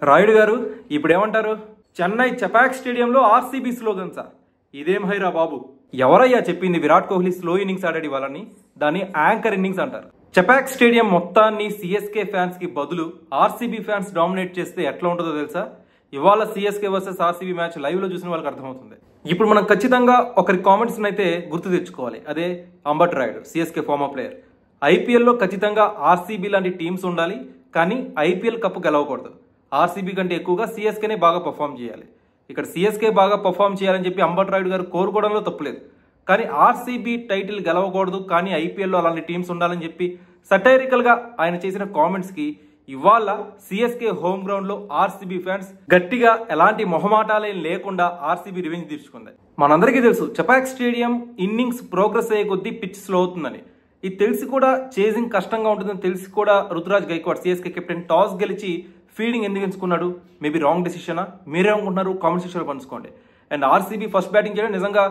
రాయుడు గారు ఇప్పుడు ఏమంటారు? చెన్నై చెపాక్ స్టేడియంలో ఆర్సీబీ స్లోగన్ సార్. ఇదేం హైరా బాబు, ఎవరయ్యా చెప్పింది విరాట్ కోహ్లీ స్లో ఇన్నింగ్స్ ఆడాడు ఇవ్వాలని? దాన్ని యాంకర్ ఇన్నింగ్స్ అంటారు. చెపాక్ స్టేడియం మొత్తాన్ని సిఎస్కే ఫ్యాన్స్ కి బదులు ఆర్సీబీ ఫ్యాన్స్ డామినేట్ చేస్తే ఎట్లా ఉంటుందో తెలుసా? ఇవాళ CSK versus RCB match live లో చూసిన వాళ్ళకి అర్థమవుతుంది. ఇప్పుడు మనం ఖచ్చితంగా ఒకరి కామెంట్స్ అయితే గుర్తు తెచ్చుకోవాలి. అదే Ambati Rayudu, CSK farmer player. ఐపీఎల్లో ఖచ్చితంగా ఆర్సీబీ లాంటి టీమ్స్ ఉండాలి, కానీ ఐపీఎల్ కప్పు గెలవకూడదు. ఆర్సీబీ కంటే ఎక్కువగా సిఎస్కేనే బాగా పర్ఫామ్ చేయాలి. ఇక్కడ సిఎస్కే బాగా పర్ఫామ్ చేయాలని చెప్పి అంబట్ రాయుడు గారు కోరుకోవడంలో తప్పులేదు. కానీ ఆర్సీబీ టైటిల్ గెలవకూడదు, కానీ ఐపీఎల్లో అలాంటి టీమ్స్ ఉండాలని చెప్పి సటైరికల్ గా ఆయన చేసిన కామెంట్స్ కి ఇవాళ సిఎస్కే హోమ్ గ్రౌండ్ లో ఆర్సీబీ ఫ్యాన్స్ గట్టిగా ఎలాంటి మొహమాటాలే లేకుండా ఆర్సీబీ రివెంజ్ తీర్చుకుంది. మనందరికీ తెలుసు చెపాక్ స్టేడియం ఇన్నింగ్స్ ప్రోగ్రెస్ అయ్యే కొద్దీ పిచ్ స్లో అవుతుందని. ఇది తెలిసి కూడా చేజింగ్ కష్టంగా ఉంటుందని తెలిసి కూడా Ruturaj Gaikwad CSK captain toss గెలిచి ఫీల్డింగ్ ఎందుకు ఎంచుకున్నాడు? మేబీ రాంగ్ డెసిషనా? మీరేమనుకుంటున్నారు? కామెంట్ సెక్షన్ లో పంచుకోండి. అండ్ ఆర్సీబీ ఫస్ట్ బ్యాటింగ్ చేయడం నిజంగా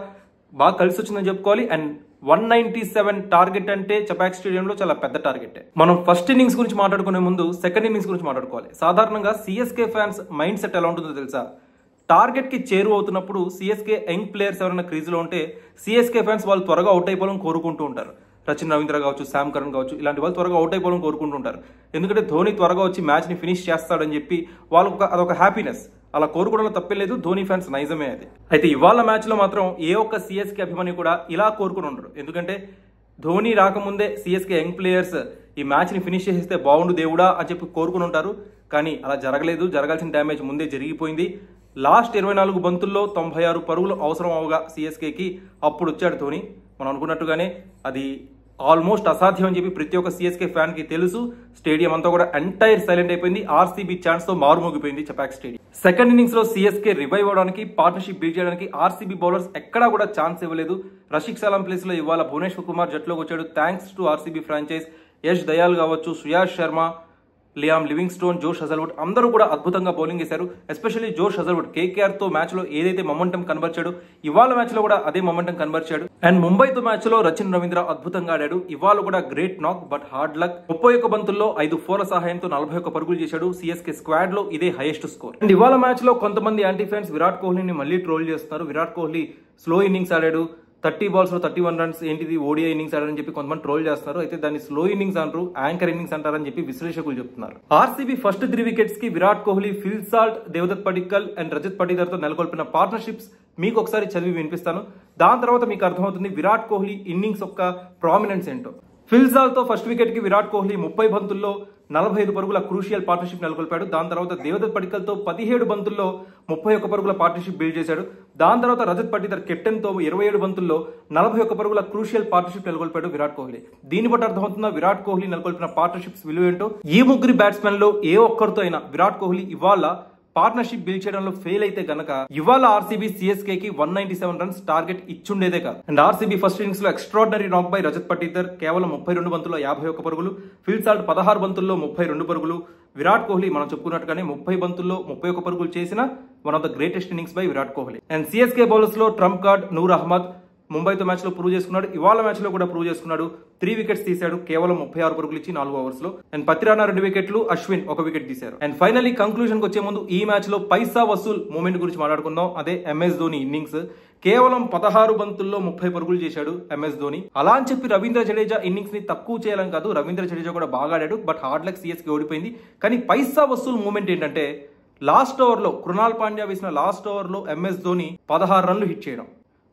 బాగా కలిసి వచ్చిందని చెప్పుకోవాలి. అండ్ 197 టార్గెట్ అంటే చెపాక్ స్టేడియంలో చాలా పెద్ద టార్గెట్. మనం ఫస్ట్ ఇన్నింగ్స్ గురించి మాట్లాడుకునే ముందు సెకండ్ ఇన్నింగ్స్ గురించి మాట్లాడుకోవాలి. సాధారణంగా సిఎస్కే ఫ్యాన్స్ మైండ్ సెట్ ఎలా ఉంటుందో తెలుసా? టార్గెట్ కి చేరువ అవుతున్నప్పుడు సిఎస్కే యంగ్ ప్లేయర్స్ ఎవరైనా క్రీజ్ లో ఉంటే సిఎస్కే ఫ్యాన్స్ వాళ్ళు త్వరగా అవుట్ అయిపోవాలని కోరుకుంటూ ఉంటారు. సచిన్ రవీంద్ర కావచ్చు, శామ్ కరణ్ కావచ్చు, ఇలాంటి వాళ్ళు త్వరగా అవుట్ అయిపోవాలని కోరుకుంటుంటారు. ఎందుకంటే ధోని త్వరగా వచ్చి మ్యాచ్ ని ఫినిష్ చేస్తాడని చెప్పి వాళ్ళకు అదొక హ్యాపీనెస్. అలా కోరుకోవడంలో తప్పే లేదు. ధోని ఫ్యాన్స్ నైజమే అది. అయితే ఇవాళ మ్యాచ్ లో మాత్రం ఏ ఒక్క సిఎస్కే అభిమాని కూడా ఇలా కోరుకుని ఉండరు. ఎందుకంటే ధోని రాకముందే సిఎస్కే యంగ్ ప్లేయర్స్ ఈ మ్యాచ్ ని ఫినిష్ చేసేస్తే బాగుండు దేవుడా అని చెప్పి కోరుకుని ఉంటారు. కానీ అలా జరగలేదు. జరగాల్సిన డ్యామేజ్ ముందే జరిగిపోయింది. లాస్ట్ 24 బంతుల్లో 96 పరుగులు అవసరం అవగా సిఎస్కేకి అప్పుడు వచ్చాడు ధోని. మనం అనుకున్నట్టుగానే అది ఆల్మోస్ట్ అసాధ్యం అని చెప్పి ప్రతి ఒక్క సిఎస్కే ఫ్యాన్ కి తెలుసు. స్టేడియం అంతా కూడా ఎంటైర్ సైలెంట్ అయిపోయింది. ఆర్సీబీ ఛాన్స్ తో మారుమోగిపోయింది చెపాక్ స్టేడియం. సెకండ్ ఇన్నింగ్స్ లో సిఎస్కే రివైవ్ అవడానికి, పార్ట్నర్షిప్ బిల్డ్ చేయడానికి ఆర్సీబీ బౌలర్స్ ఎక్కడా కూడా ఛాన్స్ ఇవ్వలేదు. రషీద్ సలాం ప్లేస్ లో ఇవాళ భువనేశ్వర్ కుమార్ జట్టులోకి వచ్చాడు. Thanks to RCB franchise. Yash Dayal కావచ్చు, శ్రేయాస్ శర్మ, లియామ్ లివింగ్స్టోన్, జోష్ హజల్వుడ్ అందరూ కూడా అద్భుతంగా బౌలింగ్ చేశారు. ఎస్పెషల్లీ జోష్ హజల్వుడ్ కేకేఆర్ తో మ్యాచ్ లో ఏదైతే మొమెంటం కనబర్చాడు, ఇవాళ మ్యాచ్ లో కూడా అదే మొమెంటం కనబర్చాడు. అండ్ ముంబైతో మ్యాచ్ లో రచిన్ రవీంద్ర అద్భుతంగా ఆడాడు. ఇవాళ కూడా గ్రేట్ నాక్ బట్ హార్డ్ లక్. 31 బంతుల్లో 5 4ల సహాయంతో 41 పరుగులు చేశాడు. సిఎస్కే స్క్వాడ్ లో ఇదే హైయెస్ట్ స్కోర్. అండ్ ఇవాళ మ్యాచ్ లో కొంతమంది యాంటీ ఫ్యాన్స్ విరాట్ కోహ్లీని మళ్ళీ ట్రోల్ చేస్తున్నారు. విరాట్ కోహ్లీ స్లో ఇన్నింగ్స్ ఆడాడు, 30 బాల్స్ లో 31 రన్స్, ఏంటిది ఓడిఐ ఇన్నింగ్స్ ఆడని చెప్పి కొంతమంది ట్రోల్ చేస్తున్నారు. అయితే దాన్ని స్లో ఇన్నింగ్స్ అంటారు, యాంకర్ ఇన్నింగ్స్ అంటారని చెప్పి విశ్లేషకులు చెప్తున్నారు. ఆర్సీబీ ఫస్ట్ 3 వికెట్స్ కి Virat Kohli, Phil Salt, Devdutt Padikkal and Rajat Patidar తో నెలకొల్పిన పార్ట్నర్షిప్స్ మీకు ఒకసారి చదివి వినిపిస్తాను. దాని తర్వాత మీకు అర్థమవుతుంది విరాట్ కోహ్లీ ఇన్నింగ్స్ యొక్క ప్రామినెన్స్ ఏంటో. ఫిల్ సాల్ట్ తో ఫస్ట్ వికెట్ కి విరాట్ కోహ్లీ 30 బంతుల్లో 45 పరుగుల క్రూషియల్ పార్ట్నర్షిప్ నెలకొల్పాడు. దాని తర్వాత దేవదత్ పడిక్కల్ తో 17 బంతుల్లో 31 పరుగుల పార్ట్నర్షిప్ బిల్డ్ చేశాడు. దాని తర్వాత రజత్ పటిదార్ కెప్టెన్ తో 27 బంతుల్లో 41 పరుగుల క్రూషియల్ పార్ట్నర్షిప్ నెలకొల్పాడు విరాట్ కోహ్లీ. దీన్ని బట్టి అర్థమవుతుందా విరాట్ కోహ్లీ నెలకొల్పిన పార్ట్నర్షిప్స్ విలువ ఏంటో. ఈ ముగ్గురి బ్యాట్స్మెన్ లో ఏ ఒక్కరితో అయినా విరాట్ కోహ్లీ ఇవాళ పార్ట్నర్షిప్ బిల్డ్ చేయడంలో ఫెయిల్ అయితే గనక ఇవాళ ఆర్సీబీ సిఎస్కే కి 197 రన్స్ టార్గెట్ ఇచ్చుండేదే కాదు. అండ్ ఆర్సీబీ ఫస్ట్ ఇన్నింగ్స్ లో ఎక్స్ట్రాడినరీ నాక్ బై రజత్ పటిదార్, కేవలం 32 బంతుల్లో 51 పరుగులు. ఫిల్ సాల్ట్ 16 బంతుల్లో 32 పరుగులు. విరాట్ కోహ్లీ మనం చెప్పుకున్నట్టుగానే 30 బంతుల్లో 31 పరుగులు చేసిన one of the greatest innings by Virat Kohli. And CSK bowlers లో ట్రంప్ కార్డ్ నూర్ అహ్మద్ ముంబైతో మ్యాచ్ లో ప్రూవ్ చేసుకున్నాడు. ఇవాళ మ్యాచ్ లో కూడా ప్రూవ్ చేసుకున్నాడు. 3 వికెట్స్ తీశాడు, కేవలం 36 పరుగులు ఇచ్చి 4 ఓవర్స్ లో. అండ్ పతిరానా 2 వికెట్లు, అశ్విన్ 1 వికెట్ తీశారు. అండ్ ఫైనలీ కంక్లూజన్ కి వచ్చే ముందు ఈ మ్యాచ్ లో పైసా వసూల్ మూమెంట్ గురించి మాట్లాడుకుందాం. అదే ఎంఎస్ ధోని ఇన్నింగ్స్. కేవలం 16 బంతుల్లో 30 పరుగులు చేశాడు ఎంఎస్ ధోని. అలా అని చెప్పి రవీంద్ర జడేజా ఇన్నింగ్స్ ని తక్కువ చేయాలని కాదు, రవీంద్ర జడేజా కూడా బాగా ఆడాడు. బట్ హార్డ్ లక్ సిఎస్కే ఓడిపోయింది. కానీ పైసా వసూల్ మూమెంట్ ఏంటంటే లాస్ట్ ఓవర్ లో కృణాల్ పాండ్యా వేసిన లాస్ట్ ఓవర్ లో ఎంఎస్ ధోని 16 రన్లు హిట్ చేయడం.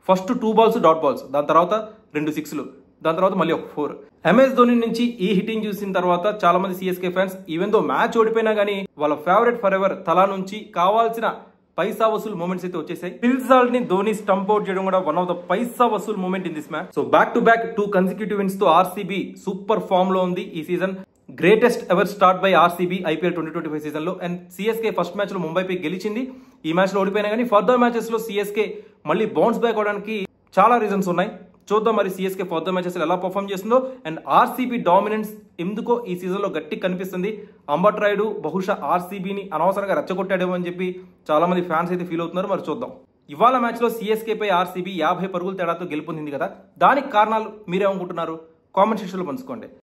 ఫస్ట్ 2 బాల్స్ డాట్ బాల్స్, దాని తర్వాత 2 సిక్స్లు, దాని తర్వాత మళ్ళీ ఒక 4. ఎంఎస్ ధోని నుంచి ఈ హిట్టింగ్ చూసిన తర్వాత చాలా మంది CSK fans even though match ఓడిపోయినా గానీ వాళ్ళ ఫేవరెట్ ఫర్ ఎవర్ తలా నుంచి కావాల్సిన పైసా వసూల్ మూమెంట్స్ అయితే వచ్చేసాయి. ఫిల్ సాల్ట్ ని ధోని స్టంప్ అవుట్ చేయడం కూడా one of the paisa vasool moment in this match. So back to back 2 consecutive wins తో ఆర్సీబీ సూపర్ ఫామ్ లో ఉంది ఈ season. Greatest ever start by RCB IPL 2025 season లో. అండ్ సిఎస్కే ఫస్ట్ మ్యాచ్ లో ముంబైపై గెలిచింది. ఈ మ్యాచ్ లో ఓడిపోయినా కానీ ఫర్దర్ మ్యాచెస్ లో సిఎస్కే మళ్ళీ బౌన్స్ బ్యాక్ అవడానికి చాలా రీజన్స్ ఉన్నాయి. చూద్దాం మరి సిఎస్కే ఫర్దర్ మ్యాచెస్ ఎలా పర్ఫామ్ చేస్తుందో. అండ్ ఆర్సీబీ డామినెన్స్ ఎందుకో ఈ సీజన్ లో గట్టి కనిపిస్తుంది. అంబట్ రాయుడు బహుశా ఆర్సీబీని అనవసరంగా రెచ్చగొట్టాడేమో అని చెప్పి చాలా మంది ఫ్యాన్స్ అయితే ఫీల్ అవుతున్నారు. మరి చూద్దాం. ఇవాళ మ్యాచ్ లో సిఎస్కే పై ఆర్సీబీ 50 పరుగుల తేడాతో గెలుపొందింది కదా, దానికి కారణాలు మీరేమనుకుంటున్నారు? కామెంట్ సెక్షన్ లో పంచుకోండి.